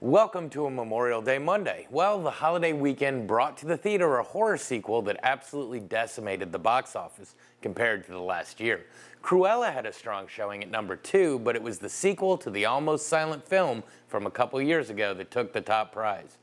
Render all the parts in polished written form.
Welcome to a Memorial Day Monday. Well, the holiday weekend brought to the theater a horror sequel that absolutely decimated the box office compared to the last year. Cruella had a strong showing at number 2, but it was the sequel to the almost silent film from a couple years ago that took the top prize.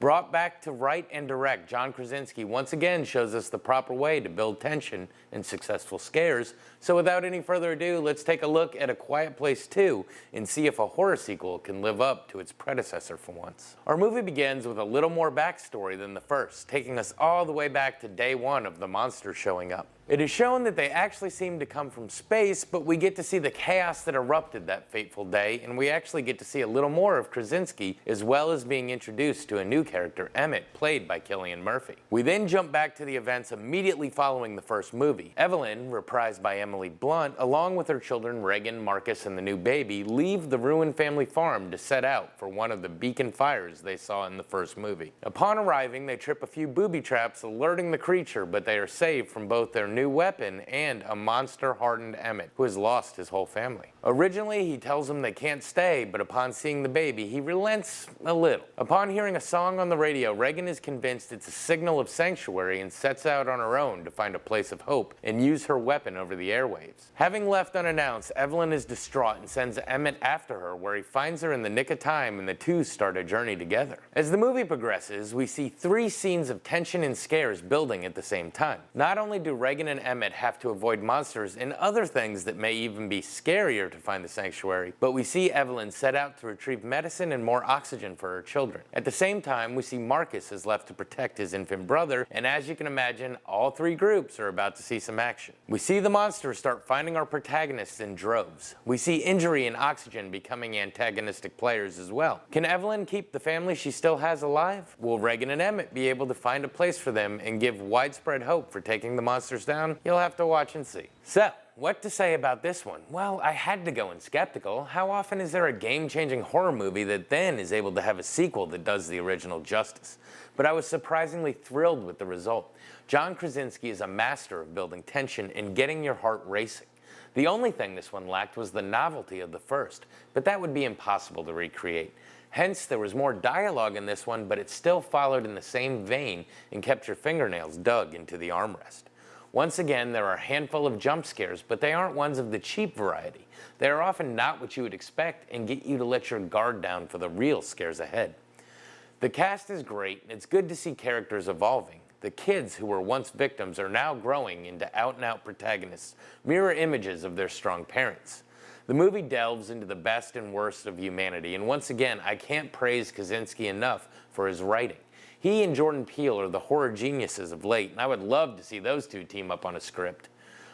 Brought back to write and direct, John Krasinski once again shows us the proper way to build tension and successful scares. So without any further ado, let's take a look at A Quiet Place 2 and see if a horror sequel can live up to its predecessor for once. Our movie begins with a little more backstory than the first, taking us all the way back to day 1 of the monsters showing up. It is shown that they actually seem to come from space, but we get to see the chaos that erupted that fateful day, and we actually get to see a little more of Krasinski, as well as being introduced to a new character, Emmett, played by Cillian Murphy. We then jump back to the events immediately following the first movie. Evelyn, reprised by Emily Blunt, along with her children Reagan, Marcus, and the new baby, leave the ruined family farm to set out for one of the beacon fires they saw in the first movie. Upon arriving, they trip a few booby traps, alerting the creature, but they are saved from both their new weapon and a monster-hardened Emmett, who has lost his whole family. Originally, he tells them they can't stay, but upon seeing the baby, he relents a little. Upon hearing a song on the radio, Reagan is convinced it's a signal of sanctuary and sets out on her own to find a place of hope and use her weapon over the airwaves. Having left unannounced, Evelyn is distraught and sends Emmett after her, where he finds her in the nick of time and the two start a journey together. As the movie progresses, we see 3 scenes of tension and scares building at the same time. Not only do Reagan and Emmett have to avoid monsters and other things that may even be scarier to find the sanctuary, but we see Evelyn set out to retrieve medicine and more oxygen for her children. At the same time, we see Marcus is left to protect his infant brother, and as you can imagine, all 3 groups are about to see some action. We see the monsters start finding our protagonists in droves. We see Injury and Oxygen becoming antagonistic players as well. Can Evelyn keep the family she still has alive? Will Reagan and Emmett be able to find a place for them and give widespread hope for taking the monsters down? You'll have to watch and see. So, what to say about this one? Well, I had to go in skeptical. How often is there a game-changing horror movie that then is able to have a sequel that does the original justice? But I was surprisingly thrilled with the result. John Krasinski is a master of building tension and getting your heart racing. The only thing this one lacked was the novelty of the first, but that would be impossible to recreate. Hence, there was more dialogue in this one, but it still followed in the same vein and kept your fingernails dug into the armrest. Once again, there are a handful of jump scares, but they aren't ones of the cheap variety. They are often not what you would expect and get you to let your guard down for the real scares ahead. The cast is great, and it's good to see characters evolving. The kids who were once victims are now growing into out-and-out protagonists, mirror images of their strong parents. The movie delves into the best and worst of humanity, and once again, I can't praise Krasinski enough for his writing. He and Jordan Peele are the horror geniuses of late, and I would love to see those two team up on a script.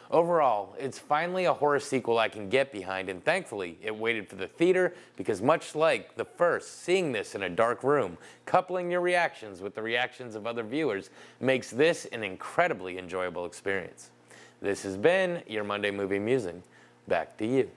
Overall, it's finally a horror sequel I can get behind, and thankfully, it waited for the theater because much like the first, seeing this in a dark room, coupling your reactions with the reactions of other viewers, makes this an incredibly enjoyable experience. This has been your Monday Movie Musing. Back to you.